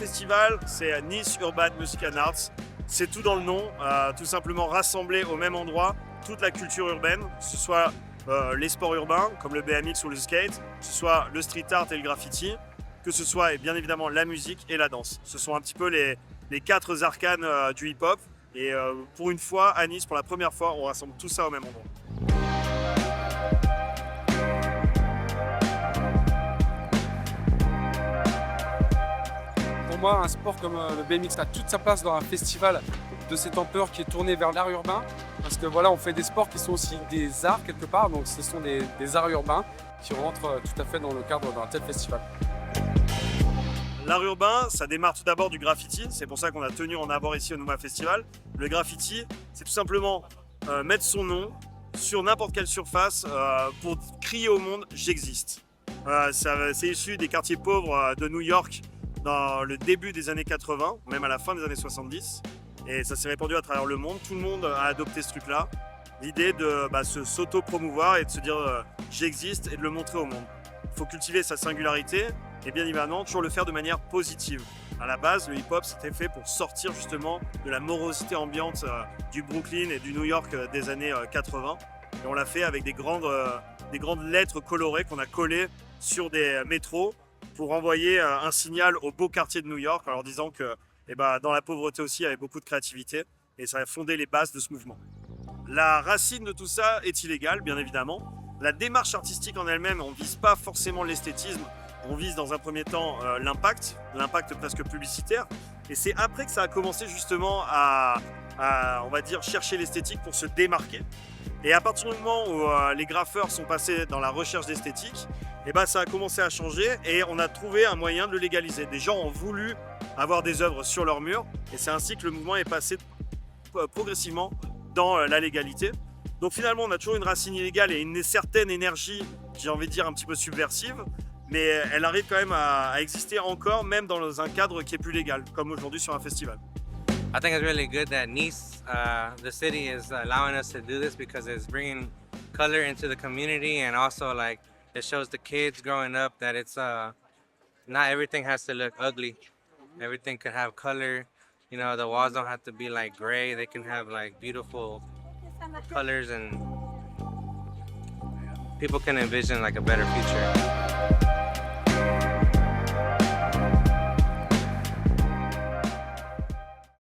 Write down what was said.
festival, c'est Nice Urban Music and Arts. C'est tout dans le nom, tout simplement rassembler au même endroit toute la culture urbaine, que ce soit les sports urbains comme le BMX ou le skate, que ce soit le street art et le graffiti, que ce soit et bien évidemment la musique et la danse. Ce sont un petit peu les quatre arcanes du hip-hop. Et pour une fois, à Nice, pour la première fois, on rassemble tout ça au même endroit. Pour moi, un sport comme le BMX a toute sa place dans un festival de cette ampleur qui est tourné vers l'art urbain. Parce que voilà, on fait des sports qui sont aussi des arts quelque part, donc ce sont des arts urbains qui rentrent tout à fait dans le cadre d'un tel festival. L'art urbain, ça démarre tout d'abord du graffiti, c'est pour ça qu'on a tenu en avoir ici au Nouma Festival. Le graffiti, c'est tout simplement mettre son nom sur n'importe quelle surface pour crier au monde « j'existe ». C'est issu des quartiers pauvres de New York dans le début des années 80, même à la fin des années 70. Et ça s'est répandu à travers le monde, tout le monde a adopté ce truc-là. L'idée de s'auto-promouvoir et de se dire j'existe et de le montrer au monde. Il faut cultiver sa singularité et bien évidemment toujours le faire de manière positive. À la base, le hip-hop c'était fait pour sortir justement de la morosité ambiante du Brooklyn et du New York des années 80. Et on l'a fait avec des grandes lettres colorées qu'on a collées sur des métros pour envoyer un signal au beau quartier de New York en leur disant que dans la pauvreté aussi il y avait beaucoup de créativité et ça a fondé les bases de ce mouvement. La racine de tout ça est illégale, bien évidemment. La démarche artistique en elle-même, on ne vise pas forcément l'esthétisme, on vise dans un premier temps l'impact presque publicitaire. Et c'est après que ça a commencé justement à on va dire, chercher l'esthétique pour se démarquer. Et à partir du moment où les graffeurs sont passés dans la recherche d'esthétique, ça a commencé à changer et on a trouvé un moyen de le légaliser. Des gens ont voulu avoir des œuvres sur leur mur et c'est ainsi que le mouvement est passé progressivement dans la légalité. Donc finalement, on a toujours une racine illégale et une certaine énergie, j'ai envie de dire, un petit peu subversive, mais elle arrive quand même à exister encore, même dans un cadre qui est plus légal, comme aujourd'hui sur un festival. I think it's really good that Nice, the city, is allowing us to do this because it's bringing color into the community and also like it shows the kids growing up that it's not everything has to look ugly. Everything can have color. You know, the walls don't have to be like gray. They can have like beautiful colors and people can envision like a better future.